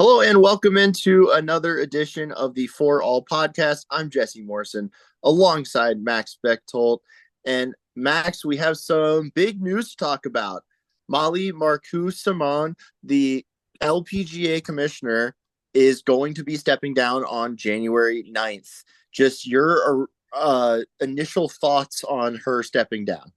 Hello and welcome into another edition of the Fore-All Podcast. I'm Jesse Morrison alongside Max Bechtold. And Max, we have some big news to talk about. Mollie Marcoux Samaan, the LPGA commissioner, is going to be stepping down on January 9th. Just your initial thoughts on her stepping down.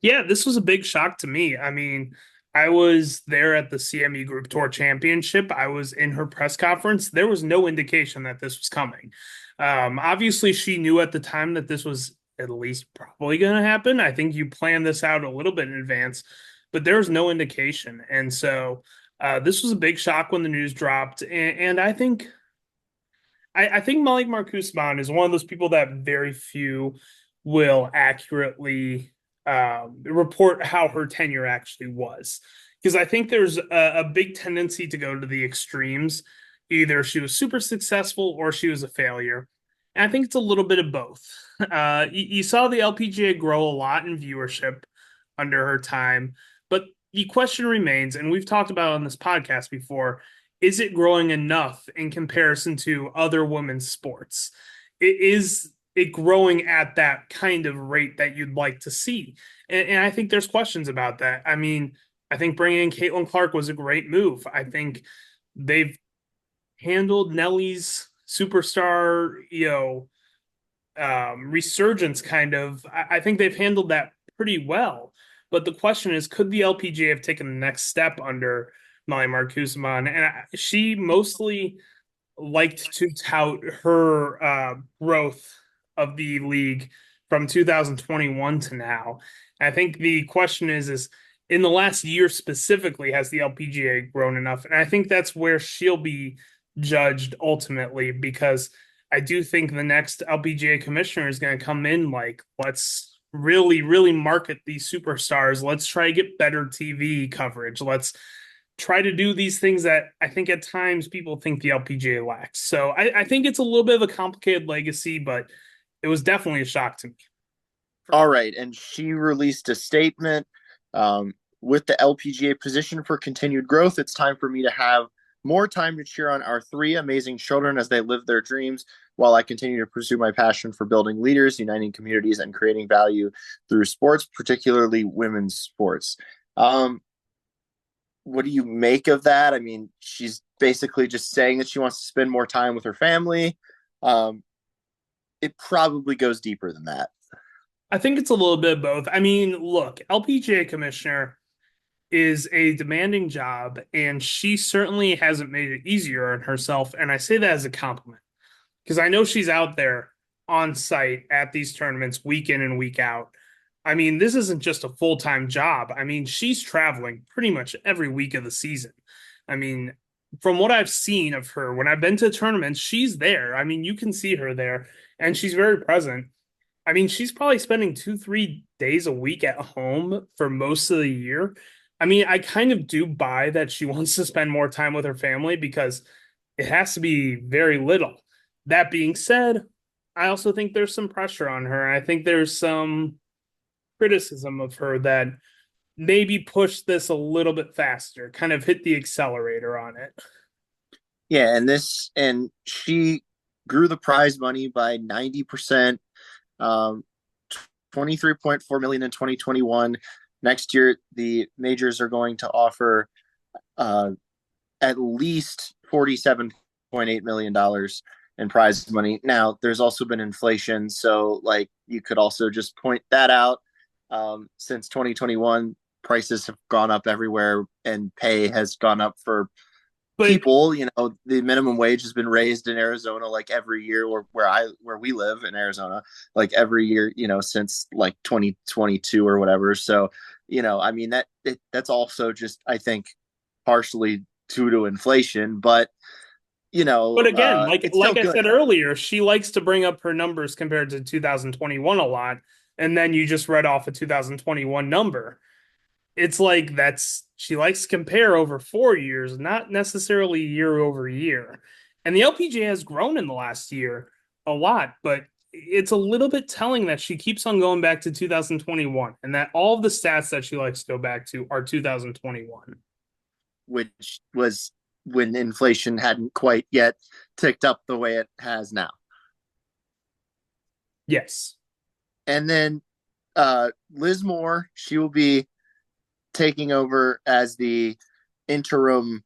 Yeah, this was a big shock to me. I mean, I was there at the CME Group Tour Championship. I was in her press conference. There was no indication that this was coming. Obviously, she knew at the time that this was at least probably going to happen. I think you planned this out a little bit in advance, but there was no indication. And so this was a big shock when the news dropped. And I think Mollie Marcoux Samaan is one of those people that very few will accurately report how her tenure actually was. Because I think there's a big tendency to go to the extremes. Either she was super successful or she was a failure. And I think it's a little bit of both. You saw the LPGA grow a lot in viewership under her time, but the question remains, and we've talked about it on this podcast before, is it growing enough in comparison to other women's sports? Is it growing at that kind of rate that you'd like to see? And I think there's questions about that. I mean, I think bringing in Caitlin Clark was a great move. I think they've handled Nellie's superstar, resurgence kind of. I think they've handled that pretty well. But the question is, could the LPGA have taken the next step under Mollie Marcoux Samaan? And she mostly liked to tout her growth of the league from 2021 to now. I think the question is in the last year specifically, has the LPGA grown enough? And I think that's where she'll be judged ultimately, because I do think the next LPGA commissioner is going to come in like, let's really, really market these superstars. Let's try to get better TV coverage. Let's try to do these things that I think at times people think the LPGA lacks. So I think it's a little bit of a complicated legacy, but it was definitely a shock to me. All right. And she released a statement with the LPGA position for continued growth. It's time for me to have more time to cheer on our three amazing children as they live their dreams while I continue to pursue my passion for building leaders, uniting communities, and creating value through sports, particularly women's sports. What do you make of that? I mean, she's basically just saying that she wants to spend more time with her family. It probably goes deeper than that. I think it's a little bit of both. I mean, look, LPGA commissioner is a demanding job, and she certainly hasn't made it easier on herself. And I say that as a compliment because I know she's out there on site at these tournaments week in and week out. I mean, this isn't just a full-time job. I mean, she's traveling pretty much every week of the season. I mean, from what I've seen of her, when I've been to tournaments, she's there. I mean, you can see her there, and she's very present. I mean, she's probably spending 2, 3 days a week at home for most of the year. I mean, I kind of do buy that she wants to spend more time with her family because it has to be very little. That being said, I also think there's some pressure on her. I think there's some criticism of her that maybe push this a little bit faster, kind of hit the accelerator on it. Yeah, and she grew the prize money by 90%, 23.4 million in 2021. Next year, the majors are going to offer at least $47.8 million in prize money. Now, there's also been inflation, so like you could also just point that out. Since 2021, prices have gone up everywhere, and pay has gone up for But people. The minimum wage has been raised in Arizona like every year, or where we live in Arizona, like every year, since like 2022 or whatever. So, I mean that's also just, I think, partially due to inflation, but but again, like it's still like I good. said earlier, she likes to bring up her numbers compared to 2021 a lot, and then you just read off a 2021 number. It's like that's she likes to compare over 4 years, not necessarily year over year. And the LPGA has grown in the last year a lot, but it's a little bit telling that she keeps on going back to 2021 and that all of the stats that she likes to go back to are 2021. Which was when inflation hadn't quite yet ticked up the way it has now. Yes. And then Liz Moore, she will be taking over as the interim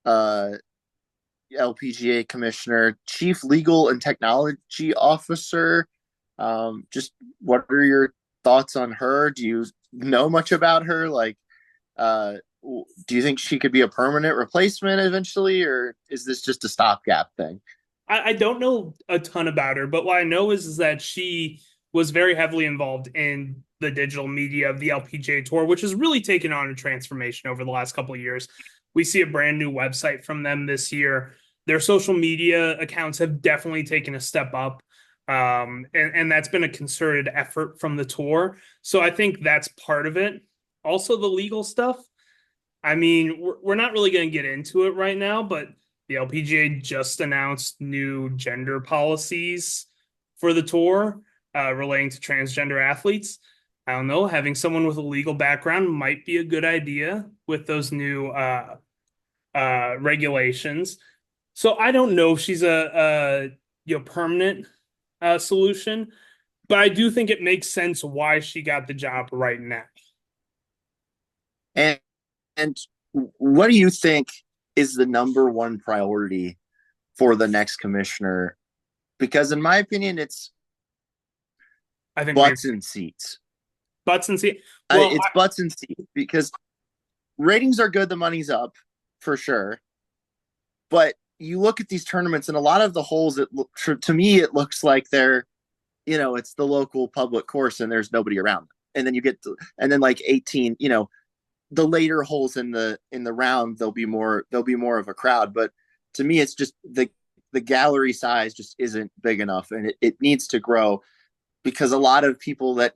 LPGA commissioner, chief legal and technology officer. Just what are your thoughts on her? Do you know much about her? Like, do you think she could be a permanent replacement eventually, or is this just a stopgap thing? I don't know a ton about her, but what I know is that she was very heavily involved in the digital media of the LPGA Tour, which has really taken on a transformation over the last couple of years. We see a brand new website from them this year. Their social media accounts have definitely taken a step up. And that's been a concerted effort from the tour. So I think that's part of it. Also, the legal stuff. I mean, we're not really going to get into it right now, but the LPGA just announced new gender policies for the tour relating to transgender athletes. I don't know, having someone with a legal background might be a good idea with those new regulations. So I don't know if she's a permanent solution, but I do think it makes sense why she got the job right now. And and what do you think is the number one priority for the next commissioner? Because in my opinion, it's I think butts and seats. Butts and seats. Well, It's butts and seats because ratings are good, the money's up for sure. But you look at these tournaments, and a lot of the holes, to me, it looks like they're, it's the local public course, and there's nobody around. And then and then like 18, the later holes in the round, there'll be more of a crowd. But to me, it's just the gallery size just isn't big enough, and it needs to grow because a lot of people that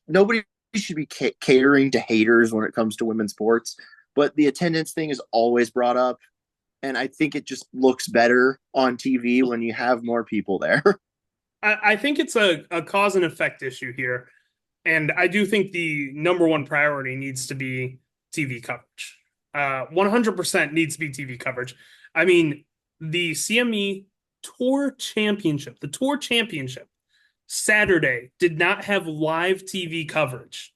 nobody should be catering to haters when it comes to women's sports, but the attendance thing is always brought up, and I think it just looks better on TV when you have more people there. I think it's a cause and effect issue here. And I do think the number one priority needs to be TV coverage. 100% needs to be TV coverage. I mean, the CME the Tour Championship, Saturday did not have live TV coverage.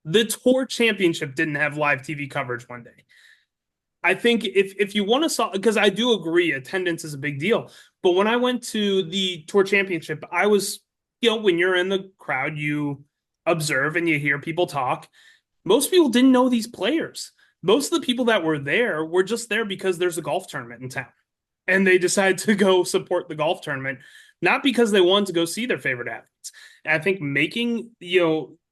The Tour Championship didn't have live TV coverage one day. I think if you want to solve, because I do agree attendance is a big deal. But when I went to the Tour Championship, I was, when you're in the crowd, you observe and you hear people talk. Most people didn't know these players. Most of the people that were there were just there because there's a golf tournament in town. And they decided to go support the golf tournament, not because they wanted to go see their favorite athletes. And I think making,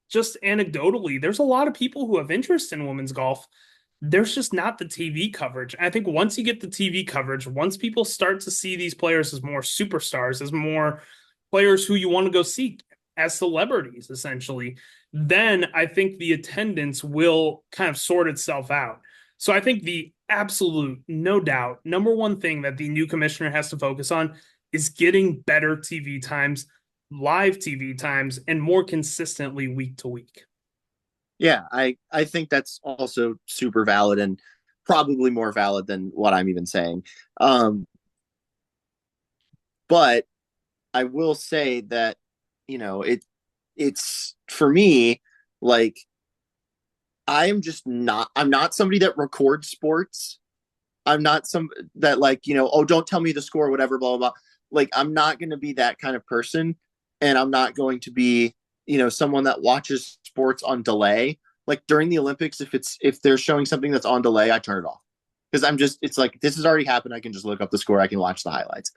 just anecdotally, there's a lot of people who have interest in women's golf. There's just not the TV coverage. I think once you get the TV coverage, once people start to see these players as more superstars, as more players who you want to go see as celebrities, essentially, then I think the attendance will kind of sort itself out. So I think the absolute, no doubt, number one thing that the new commissioner has to focus on is getting better TV times, live TV times, and more consistently week to week. Yeah, I think that's also super valid and probably more valid than what I'm even saying. But I will say that, it's for me, like, I'm not somebody that records sports. I'm not some that oh, don't tell me the score, whatever, blah, blah, blah. Like, I'm not going to be that kind of person. And I'm not going to be, someone that watches sports on delay. Like during the Olympics, if they're showing something that's on delay, I turn it off because it's like, this has already happened. I can just look up the score. I can watch the highlights.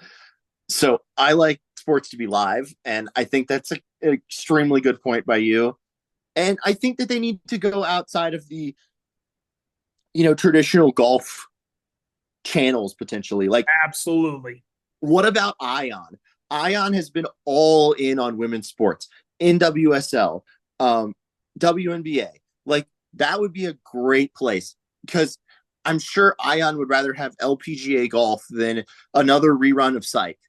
So I like sports to be live. And I think that's an extremely good point by you. And I think that they need to go outside of the, traditional golf channels potentially. Like, absolutely. What about Ion? Ion has been all in on women's sports, NWSL, WNBA. Like, that would be a great place because I'm sure Ion would rather have LPGA golf than another rerun of Psych.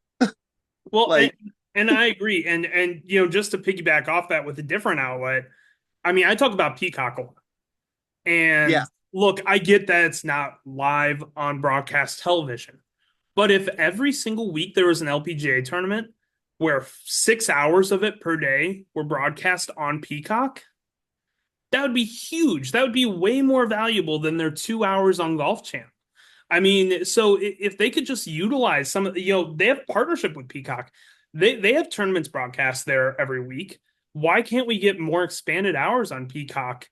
Well, and I agree. And just to piggyback off that with a different outlet, I mean, I talk about Peacock a lot. And Look, I get that it's not live on broadcast television, but if every single week there was an LPGA tournament where 6 hours of it per day were broadcast on Peacock, that would be huge. That would be way more valuable than their 2 hours on Golf Channel. I mean, so if they could just utilize some of they have partnership with Peacock. They have tournaments broadcast there every week. Why can't we get more expanded hours on Peacock?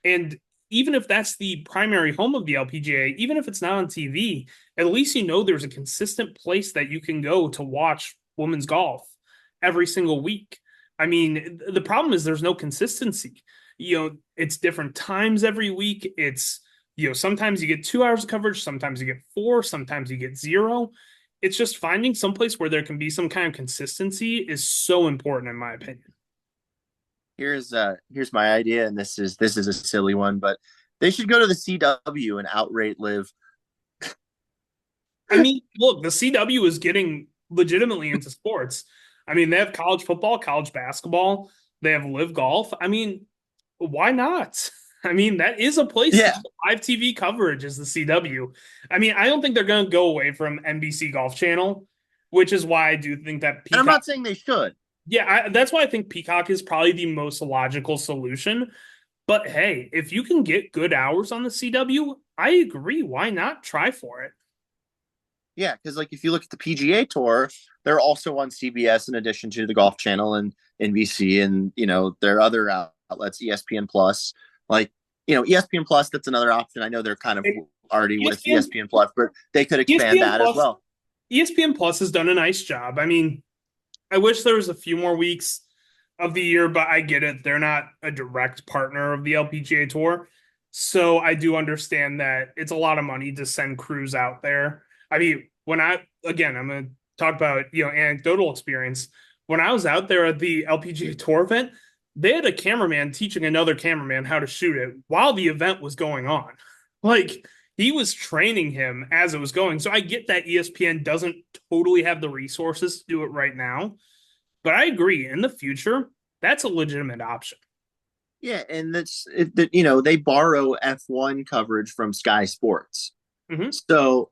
And even if that's the primary home of the LPGA, even if it's not on TV, at least there's a consistent place that you can go to watch women's golf every single week. I mean, the problem is there's no consistency. It's different times every week. It's sometimes you get 2 hours of coverage, sometimes you get four, sometimes you get zero. It's just finding some place where there can be some kind of consistency is so important, in my opinion. Here's my idea, and this is a silly one, but they should go to the CW and outrate live. I mean, look, the CW is getting legitimately into sports. I mean, they have college football, college basketball, they have live golf. I mean, why not? I mean, that is a place to get live TV coverage is the CW. I mean, I don't think they're going to go away from NBC Golf Channel, which is why I do think that Peacock. And I'm not saying they should. Yeah, that's why I think Peacock is probably the most logical solution. But hey, if you can get good hours on the CW, I agree. Why not try for it? Yeah, because like if you look at the PGA Tour, they're also on CBS in addition to the Golf Channel and NBC, and their other outlets, ESPN Plus. Like ESPN Plus, that's another option. I know they're kind of already with ESPN Plus, but they could expand ESPN that Plus, as well. ESPN Plus has done a nice job. I mean, I wish there was a few more weeks of the year, but I get it. They're not a direct partner of the LPGA Tour. So I do understand that it's a lot of money to send crews out there. I mean, I'm going to talk about, anecdotal experience. When I was out there at the LPGA Tour event, they had a cameraman teaching another cameraman how to shoot it while the event was going on. Like, he was training him as it was going. So I get that ESPN doesn't totally have the resources to do it right now. But I agree, in the future, that's a legitimate option. Yeah, and they borrow F1 coverage from Sky Sports. Mm-hmm. So,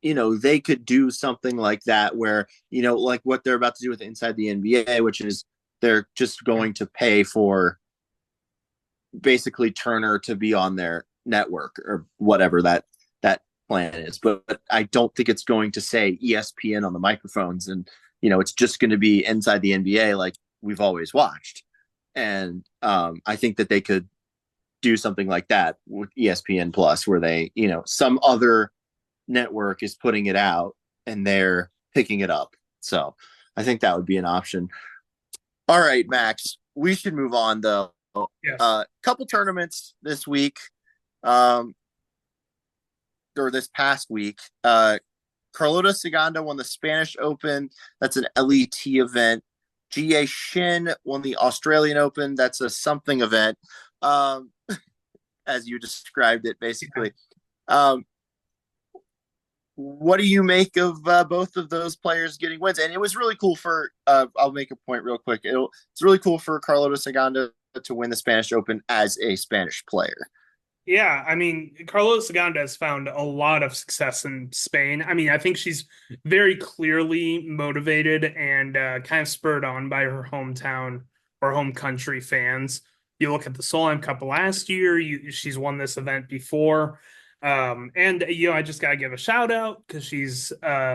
they could do something like that where, like what they're about to do with Inside the NBA, which is they're just going to pay for basically Turner to be on their network or whatever that plan is. But I don't think it's going to say ESPN on the microphones, and it's just going to be Inside the NBA like we've always watched. And I think that they could do something like that with ESPN Plus, where they, some other network is putting it out and they're picking it up. So I think that would be an option. All right, Max, we should move on though. Yes. Couple tournaments this week, or this past week. Carlota Ciganda won the Spanish Open. That's an LET event. Jie Shin won the Australian Open. That's a something event, as you described it, basically. What do you make of both of those players getting wins? And it was really cool for, I'll make a point real quick. It's really cool for Carlota Ciganda to win the Spanish Open as a Spanish player. Yeah, I mean, Carlota Ciganda has found a lot of success in Spain. I mean, I think she's very clearly motivated and kind of spurred on by her hometown or home country fans. You look at the Solheim Cup last year, she's won this event before. And I just gotta give a shout out because she's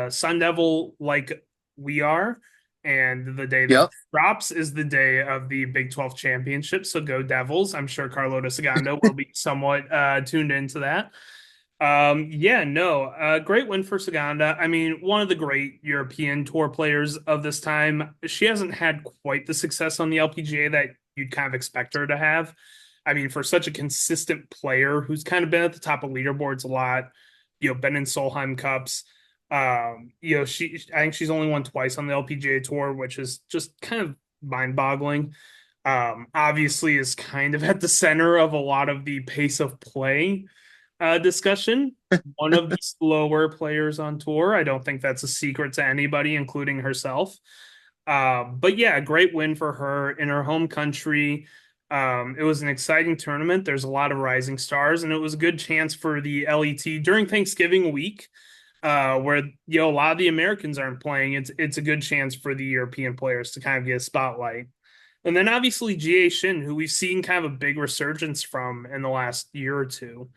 Sun Devil like we are, and the day that drops is the day of the Big 12 championship. So go Devils! I'm sure Carlota Ciganda will be somewhat tuned into that. Great win for Ciganda. I mean, one of the great European Tour players of this time. She hasn't had quite the success on the LPGA that you'd kind of expect her to have. I mean, for such a consistent player who's kind of been at the top of leaderboards a lot, been in Solheim Cups. I think she's only won twice on the LPGA Tour, which is just kind of mind-boggling. Obviously is kind of at the center of a lot of the pace of play discussion. One of the slower players on tour. I don't think that's a secret to anybody, including herself. But yeah, great win for her in her home country. It was an exciting tournament. There's a lot of rising stars, and it was a good chance for the LET during Thanksgiving week, where a lot of the Americans aren't playing. It's a good chance for the European players to kind of get a spotlight. And then obviously GA Shin, who we've seen kind of a big resurgence from in the last year or two.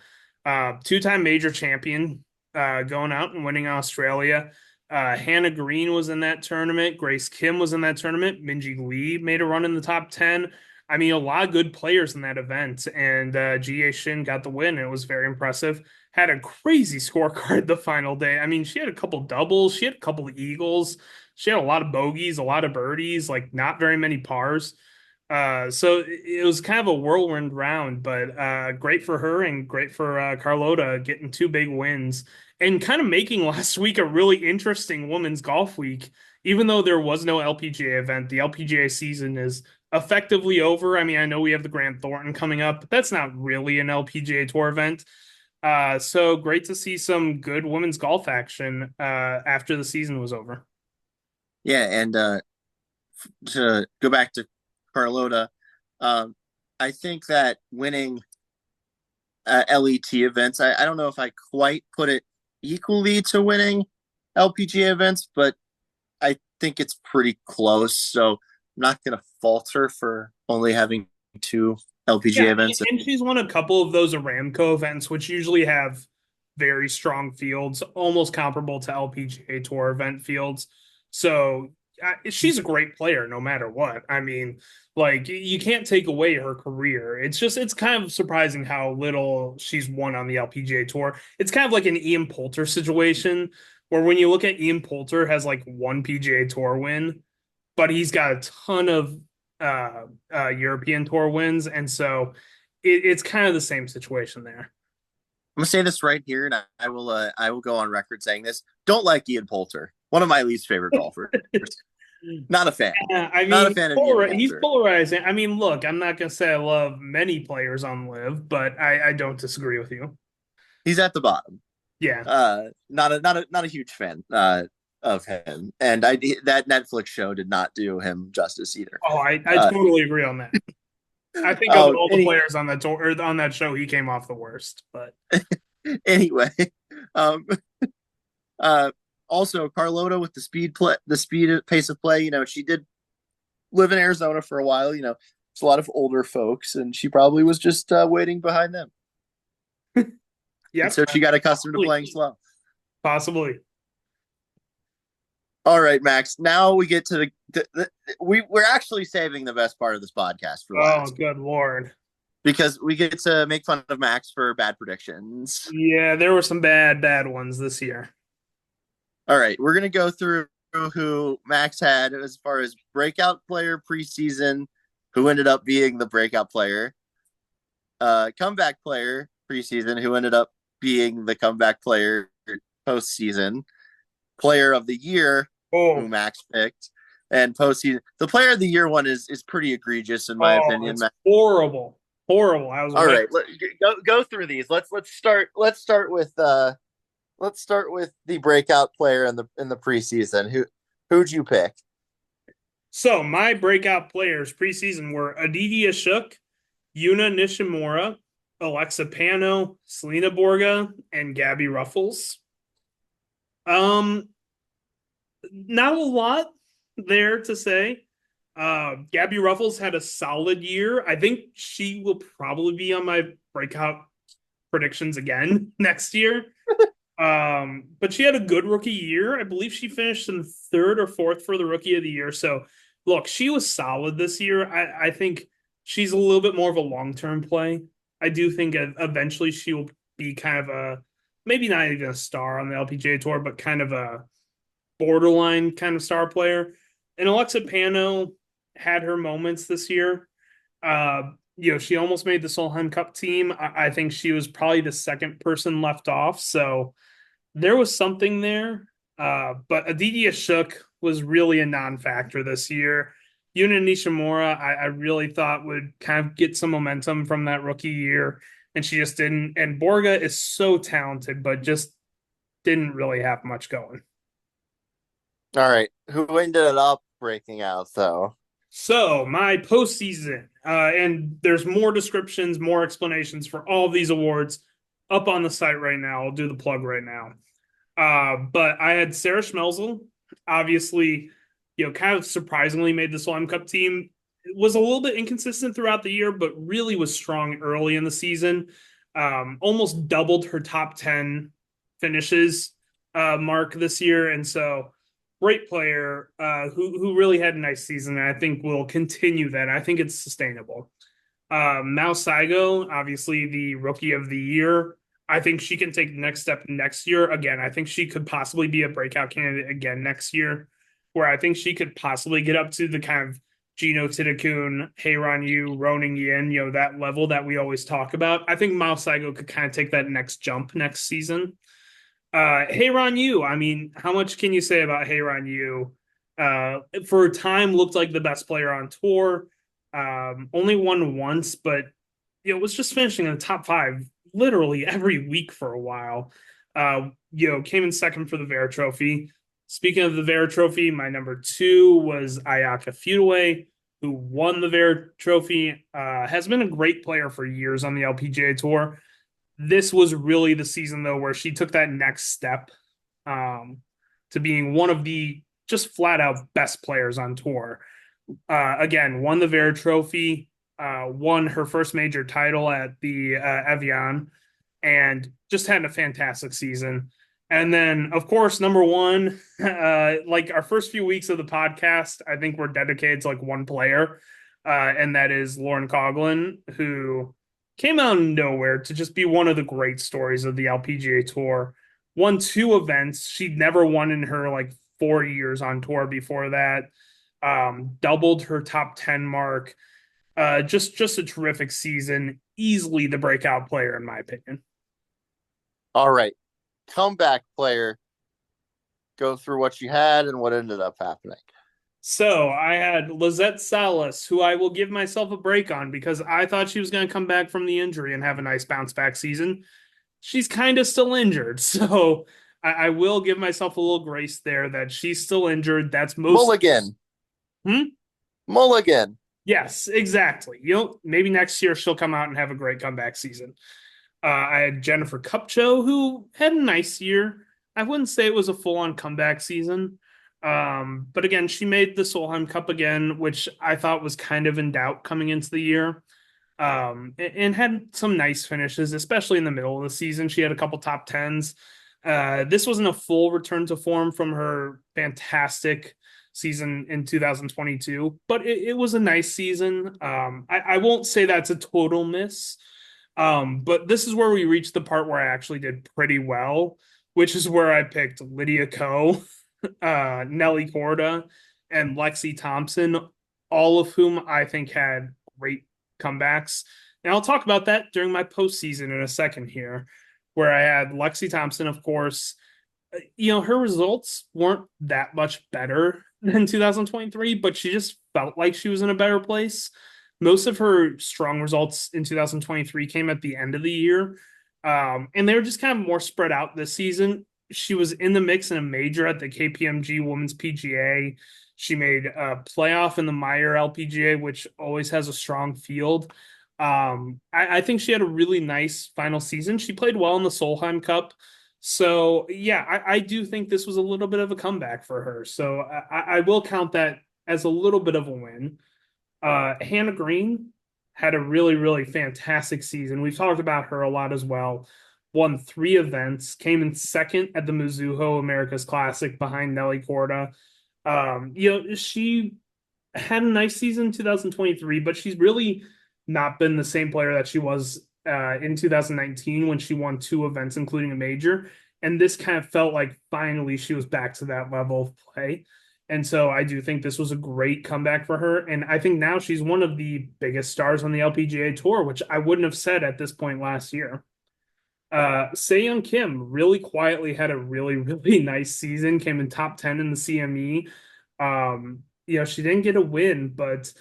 Two-time major champion, going out and winning Australia. Hannah Green was in that tournament. Grace Kim was in that tournament. Minji Lee made a run in the top 10. I mean, a lot of good players in that event, and GA Shin got the win. It was very impressive. Had a crazy scorecard the final day. I mean, she had a couple doubles. She had a couple of eagles. She had a lot of bogeys, a lot of birdies, like not very many pars. So it was kind of a whirlwind round, but great for her and great for Carlota getting two big wins and kind of making last week a really interesting women's golf week. Even though there was no LPGA event, the LPGA season is effectively over. I mean, I know we have the Grant Thornton coming up, but that's not really an LPGA Tour event. So great to see some good women's golf action after the season was over. Yeah, and to go back to Carlota, I think that winning LET events, I don't know if I quite put it equally to winning LPGA events, but I think it's pretty close. So I'm not going to fault her for only having two LPGA events. And she's won a couple of those Aramco events, which usually have very strong fields, almost comparable to LPGA Tour event fields. So she's a great player no matter what. I mean, like, you can't take away her career. It's kind of surprising how little she's won on the LPGA Tour. It's kind of like an Ian Poulter situation where when you look at Ian Poulter has like one PGA Tour win, but he's got a ton of European Tour wins. And so it's kind of the same situation there. I'm gonna say this right here, and I will go on record saying this. Don't like Ian Poulter, one of my least favorite golfers. Not a fan. Yeah, I mean, not a fan of Ian Poulter. He's polarizing. I mean, look, I'm not gonna say I love many players on Live, but I don't disagree with you. He's at the bottom. Yeah. Not a huge fan of him, and that Netflix show did not do him justice either. Oh, I totally agree on that. I think of all the players on that tour or on that show, he came off the worst. But anyway, also Carlota with the speed pace of play. You know, she did live in Arizona for a while. You know, it's a lot of older folks, and she probably was just waiting behind them. Yeah, so she got accustomed to playing slow. Possibly. All right, Max. Now we get to we're actually saving the best part of this podcast for last. Oh, good Lord. Because we get to make fun of Max for bad predictions. Yeah, there were some bad ones this year. All right, we're going to go through who Max had as far as breakout player preseason, who ended up being the breakout player, comeback player preseason, who ended up being the comeback player postseason, player of the year, who Max picked, and postseason. The player of the year one is pretty egregious in my opinion. Max. Horrible. I was all right. Go through these. Let's start with the breakout player in the preseason. Who'd you pick? So my breakout players preseason were Aditya Ashok, Yuna Nishimura, Alexa Pano, Selena Borga, and Gabby Ruffles. Not a lot there to say. Gabby Ruffles had a solid year. I think she will probably be on my breakout predictions again next year. But she had a good rookie year. I believe she finished in third or fourth for the rookie of the year. So look, she was solid this year. I think she's a little bit more of a long-term play. I do think eventually she will be kind of a, maybe not even a star on the LPGA Tour, but kind of a borderline kind of star player. And Alexa Pano had her moments this year. She almost made the Solheim Cup team. I think she was probably the second person left off. So there was something there. But Aditya Ashok was really a non-factor this year. Yuna Nishimura, I really thought would kind of get some momentum from that rookie year, and she just didn't. And Borga is so talented, but just didn't really have much going. All right. Who ended up breaking out, though? So my postseason, and there's more descriptions, more explanations for all of these awards up on the site right now. I'll do the plug right now. But I had Sarah Schmelzel, obviously, kind of surprisingly made the Solheim Cup team. It was a little bit inconsistent throughout the year, but really was strong early in the season. Almost doubled her top 10 finishes mark this year. And so great player who really had a nice season. And I think will continue that. I think it's sustainable. Mal Saigo, obviously the rookie of the year. I think she can take the next step next year. Again, I think she could possibly be a breakout candidate again next year, where I think she could possibly get up to the kind of Gino Titakun, Heiran Yu, Roning Yin, that level that we always talk about. I think Mal Saigo could kind of take that next jump next season. Heiran Yu, I mean, how much can you say about Heiran Yu? For a time, looked like the best player on tour. Only won once, but was just finishing in the top 5 literally every week for a while. Came in second for the Vera Trophy. Speaking of the Vera Trophy, my number 2 was Ayaka Fudaway, who won the Vera Trophy. Has been a great player for years on the LPGA Tour. This was really the season, though, where she took that next step to being one of the just flat out best players on tour. Again, won the Vera Trophy, won her first major title at the Evian, and just had a fantastic season. And then, of course, number 1, like our first few weeks of the podcast, I think we're dedicated to like one player, and that is Lauren Coughlin, who came out of nowhere to just be one of the great stories of the LPGA Tour. Won 2 events. She'd never won in her like 4 years on tour before that. Doubled her top 10 mark. Just a terrific season. Easily the breakout player, in my opinion. All right. Comeback player. Go through what you had and what ended up happening. So I had Lizette Salas, who I will give myself a break on because I thought she was going to come back from the injury and have a nice bounce back season. She's kind of still injured. So I will give myself a little grace there that she's still injured. That's most Mulligan. Mulligan. Yes, exactly. Maybe next year she'll come out and have a great comeback season. I had Jennifer Kupcho, who had a nice year. I wouldn't say it was a full-on comeback season. But again, she made the Solheim Cup again, which I thought was kind of in doubt coming into the year. And had some nice finishes, especially in the middle of the season. She had a couple top 10s. This wasn't a full return to form from her fantastic season in 2022, but it was a nice season. I won't say that's a total miss, but this is where we reached the part where I actually did pretty well, which is where I picked Lydia Ko, Nelly Korda, and Lexi Thompson, all of whom I think had great comebacks. And I'll talk about that during my postseason in a second here, where I had Lexi Thompson, of course. Her results weren't that much better than 2023, but she just felt like she was in a better place. Most of her strong results in 2023 came at the end of the year, and they were just kind of more spread out this season. She was in the mix in a major at the KPMG Women's PGA. She made a playoff in the Meyer LPGA, which always has a strong field. I think she had a really nice final season. She played well in the Solheim Cup. So, yeah, I do think this was a little bit of a comeback for her. So I will count that as a little bit of a win. Hannah Green had a really, really fantastic season. We've talked about her a lot as well. Won 3 events, came in second at the Mizuho America's Classic behind Nelly Korda. She had a nice season in 2023, but she's really not been the same player that she was in 2019 when she won 2 events, including a major. And this kind of felt like finally she was back to that level of play. And so I do think this was a great comeback for her. And I think now she's one of the biggest stars on the LPGA Tour, which I wouldn't have said at this point last year. Se-Young Kim really quietly had a really, really nice season, came in top 10 in the CME. She didn't get a win, but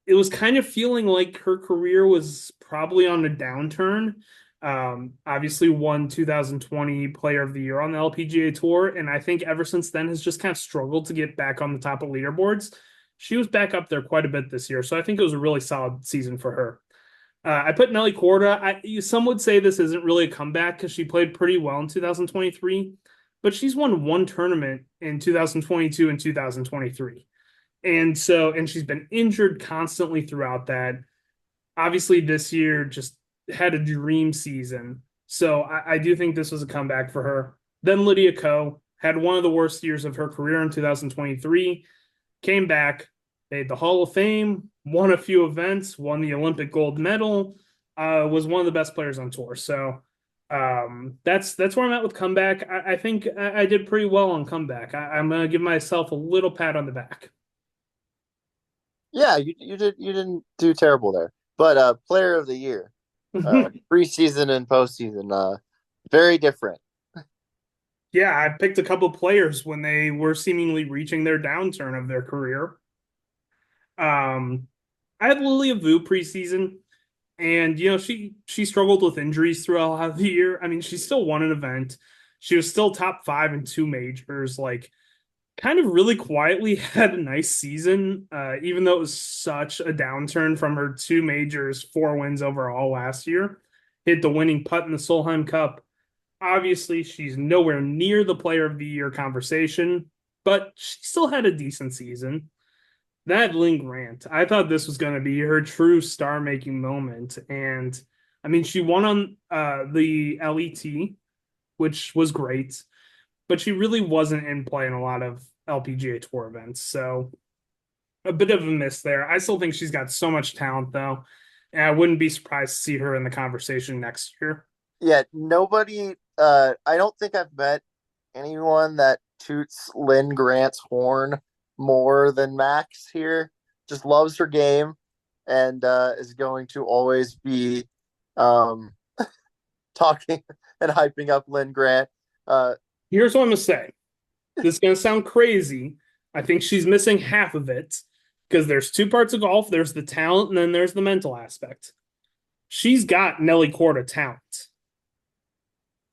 it was kind of feeling like her career was probably on a downturn. Obviously won 2020 Player of the Year on the LPGA Tour, and I think ever since then has just kind of struggled to get back on the top of leaderboards. she was back up there quite a bit this year. So I think it was a really solid season for her. I put Nelly Korda. Some would say this isn't really a comeback because she played pretty well in 2023, but she's won one tournament in 2022 and 2023. And she's been injured constantly throughout that. Obviously, this year just had a dream season. So I do think this was a comeback for her. Then Lydia Ko had one of the worst years of her career in 2023, came back, made the Hall of Fame, won a few events, won the Olympic gold medal, was one of the best players on tour. So that's where I'm at with comeback. I think I did pretty well on comeback. I'm going to give myself a little pat on the back. Yeah, you didn't do terrible there. But player of the year, preseason and postseason, very different. Yeah, I picked a couple players when they were seemingly reaching their downturn of their career. I had Lilia Vu preseason, and she struggled with injuries throughout the year. I mean, she still won an event. She was still top 5 in 2 majors. Like, kind of really quietly had a nice season, even though it was such a downturn from her 2 majors, 4 wins overall last year. Hit the winning putt in the Solheim Cup. Obviously, she's nowhere near the player of the year conversation, but she still had a decent season. That Lynn Grant, I thought this was going to be her true star-making moment. And, I mean, she won on the LET, which was great, but she really wasn't in play in a lot of LPGA Tour events. So, a bit of a miss there. I still think she's got so much talent, though, and I wouldn't be surprised to see her in the conversation next year. Yeah, nobody. I don't think I've met anyone that toots Lynn Grant's horn more than Max here. Just loves her game and is going to always be talking and hyping up Lynn Grant. Here's what I'm going to say. This is going to sound crazy. I think she's missing half of it because there's 2 parts of golf. There's the talent and then there's the mental aspect. She's got Nelly Korda talent.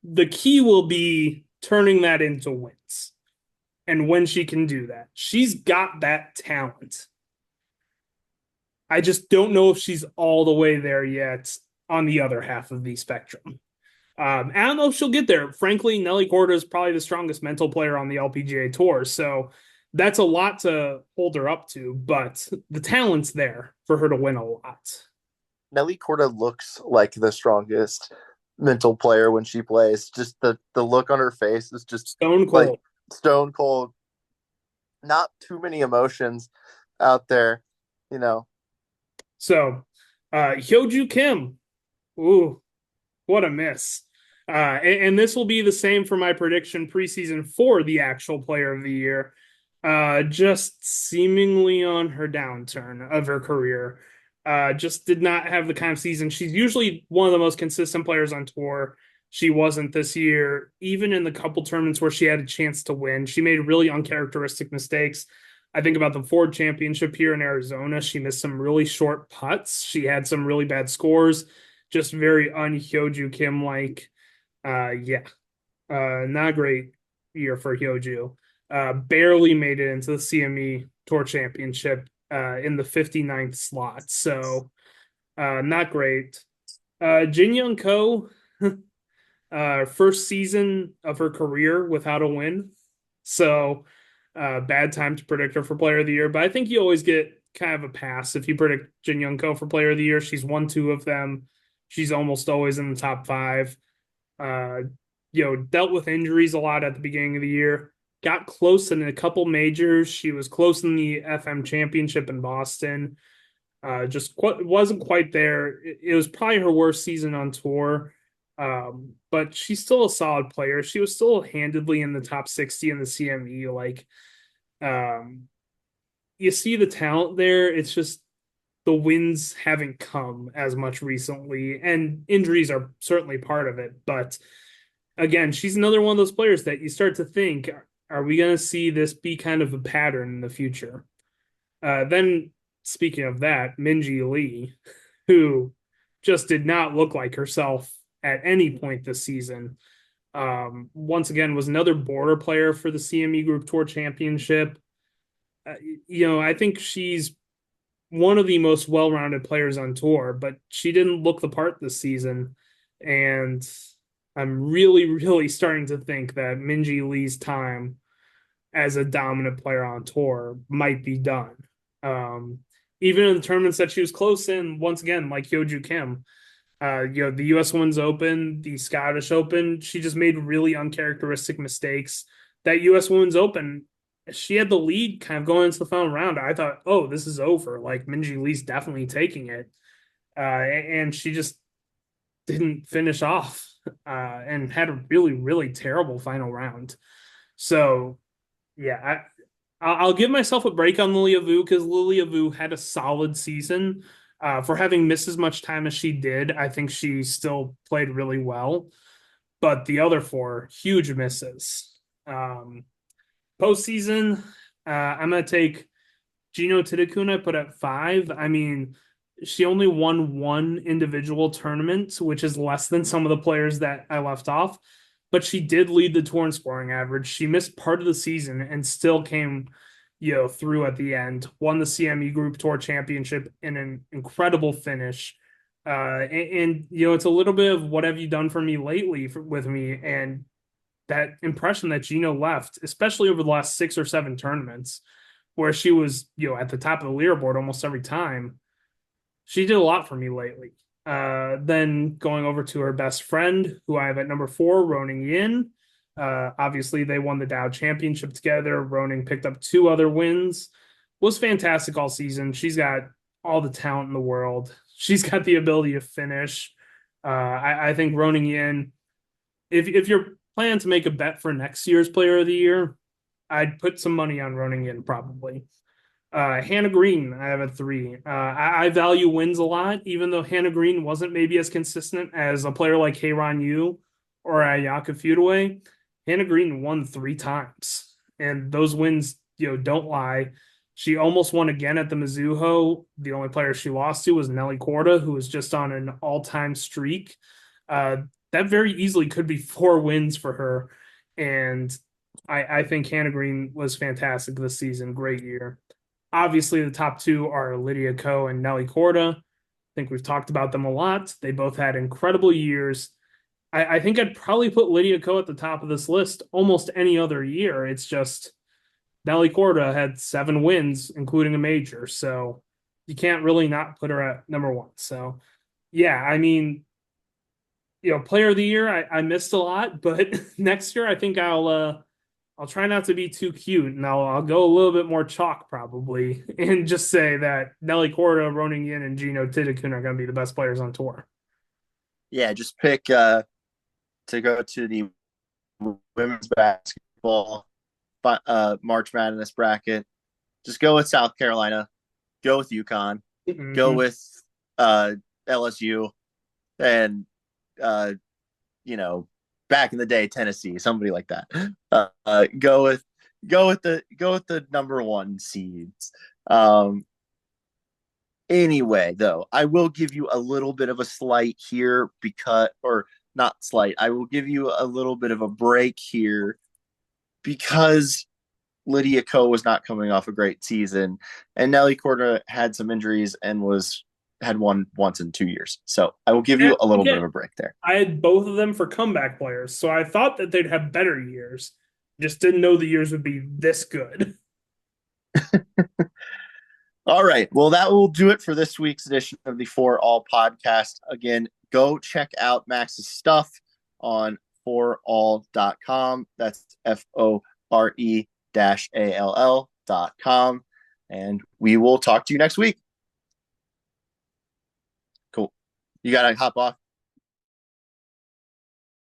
The key will be turning that into wins. And when she can do that, she's got that talent. I just don't know if she's all the way there yet on the other half of the spectrum. I don't know if she'll get there. Frankly, Nelly Korda is probably the strongest mental player on the LPGA Tour, so that's a lot to hold her up to, but the talent's there for her to win a lot. Nelly Korda looks like the strongest mental player when she plays. Just the look on her face is just stone cold. Like stone cold. Not too many emotions out there, So, Hyoju Kim. Ooh, what a miss. And this will be the same for my prediction preseason for the actual player of the year. Just seemingly on her downturn of her career. Just did not have the kind of season. She's usually one of the most consistent players on tour. She wasn't this year. Even in the couple tournaments where she had a chance to win, she made really uncharacteristic mistakes. I think about the Ford Championship here in Arizona. She missed some really short putts. She had some really bad scores. Just very un-Hyoju Kim-like. Not a great year for Hyoju. Barely made it into the CME Tour Championship in the 59th slot. So, not great. Jin Young Ko, first season of her career without a win. So, bad time to predict her for Player of the Year. But I think you always get kind of a pass if you predict Jin Young Ko for Player of the Year. She's won 2 of them. She's almost always in the top 5. Dealt with injuries a lot at the beginning of the year. Got close in a couple majors. She was close in the FM Championship in Boston. Wasn't quite there. It was probably her worst season on tour. But she's still a solid player. She was still handedly in the top 60 in the CME. You see the talent there. It's just the wins haven't come as much recently, and injuries are certainly part of it. But again, she's another one of those players that you start to think, are we going to see this be kind of a pattern in the future? Then, speaking of that, Minjee Lee, who just did not look like herself at any point this season, once again was another border player for the CME Group Tour Championship. I think she's one of the most well-rounded players on tour, but she didn't look the part this season. And I'm really, really starting to think that Minjee Lee's time as a dominant player on tour might be done. Um, Even in the tournaments that she was close in, once again, like Hyoju Kim, the U.S. Women's Open, the Scottish Open, she just made really uncharacteristic mistakes. That U.S. Women's Open, she had the lead kind of going into the final round. I thought, oh, this is over. Like Minjee Lee's definitely taking it, and she just didn't finish off, and had a really, really terrible final round. So yeah, I'll give myself a break on Lilia Vu because Lilia Vu had a solid season. For having missed as much time as she did, I think she still played really well. But the other four, huge misses. Postseason, I'm going to take Gino Tadakuna, put at 5. I mean, she only won one individual tournament, which is less than some of the players that I left off. But she did lead the tour in scoring average. She missed part of the season and still came, through at the end. Won the CME Group Tour Championship in an incredible finish. It's a little bit of what have you done for me lately with me, and that impression that Gino left, especially over the last 6 or 7 tournaments, where she was, at the top of the leaderboard almost every time. She did a lot for me lately. Then going over to her best friend, who I have at number 4, Roning Yin. Obviously, they won the Dow Championship together. Roning picked up 2 other wins. Was fantastic all season. She's got all the talent in the world. She's got the ability to finish. I think Roning Yin, if you're planning to make a bet for next year's Player of the Year, I'd put some money on Roning Yin probably. Hannah Green, I have a 3. I value wins a lot, even though Hannah Green wasn't maybe as consistent as a player like Heyron Yu or Ayaka Fudaway. Hannah Green won 3 times, and those wins, don't lie. She almost won again at the Mizuho. The only player she lost to was Nelly Korda, who was just on an all-time streak. That very easily could be 4 wins for her, and I think Hannah Green was fantastic this season. Great year. Obviously, the top 2 are Lydia Ko and Nelly Korda. I think we've talked about them a lot. They both had incredible years. I think I'd probably put Lydia Ko at the top of this list almost any other year. It's just Nelly Korda had 7 wins, including a major. So you can't really not put her at number 1. So, yeah, I mean, Player of the Year, I missed a lot, but next year I think I'll try not to be too cute, and I'll go a little bit more chalk probably, and just say that Nelly Korda, Roning Yin, and Gino Tadakun are going to be the best players on tour. Yeah, just pick to go to the women's basketball March Madness bracket. Just go with South Carolina, go with UConn, go with LSU, and back in the day, Tennessee, somebody like that. Go with the number 1 seeds. Anyway, though, I will give you a little bit of a slight here not slight. I will give you a little bit of a break here because Lydia Ko was not coming off a great season, and Nelly Korda had some injuries and had won once in 2 years. So I will give you a little bit of a break there. I had both of them for comeback players, so I thought that they'd have better years. Just didn't know the years would be this good. All right. Well, that will do it for this week's edition of the Fore-All Podcast. Again, go check out Max's stuff on foreall.com. That's FORE-ALL.com. And we will talk to you next week. Cool. You got to hop off.